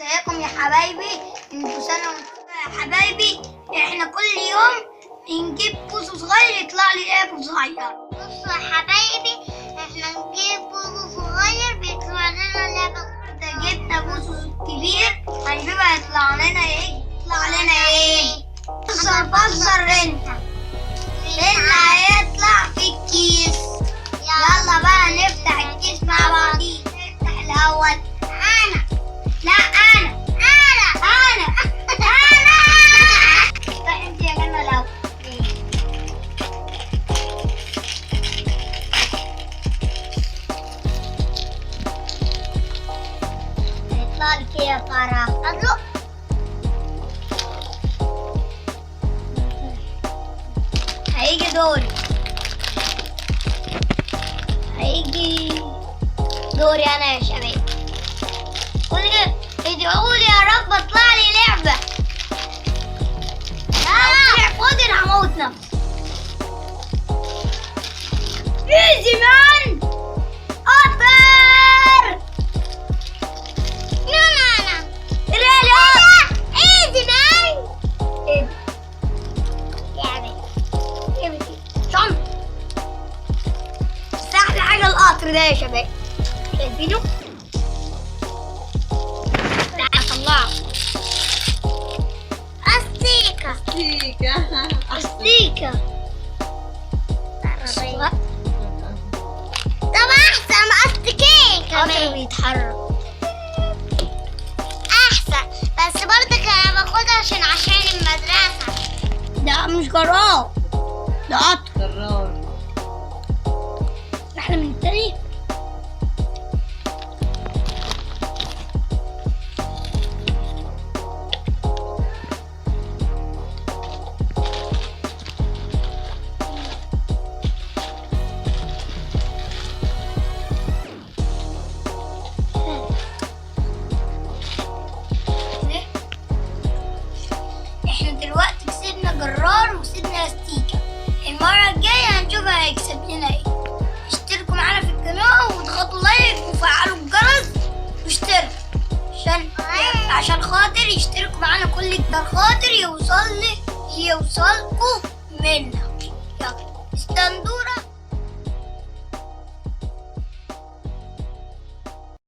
ازيكم يا حبايبي؟ انتوا سنة يا حبايبي. احنا كل يوم بنجيب بوز صغير يطلع لي لعبة صغير. بصوا يا حبايبي، احنا نجيب بوز صغير بيطلع لنا لعبة. ده جبنا بوز كبير هنجيبها يطلع لنا ايه؟ يطلع لنا ايه؟ بزر انت ايه اللي هيطلع في الكيس؟ يلا بقى نفتح الكيس مع بعضين. نفتح الاول. لا انا افتح انت يا جنة الاول. يطلع لك ايه يا ترى؟ أزلق. هيجي دوري انا يا شباب. ادعوا لي يا رب اطلع لي لعبة. طلع فاضي هموت نفسي. ايزي مان اكبر. انا ريالي ايزي مان. ايه لعبة. شنطة. بس احلى حاجة القطر ده يا شباب، شايفينه؟ طلعه. أستيكة. أستيكة. طب أحسن أستيكين قطر كمان. بيتحرك. أحسن، بس برضك أنا باخدها عشان المدرسة. ده مش جرار، ده قطر. احلى من التاني. احنا دلوقتي كسبنا جرار وكسبنا استيكة. المرة الجاية هنشوفها هيكسب لنا ايه. اشتركوا معانا في القناة واضغطوا لايك وفعلوا الجرس واشتركوا عشان خاطر يشتركوا معانا كل جدار خاطر يوصلكوا منا. يلا استندونا.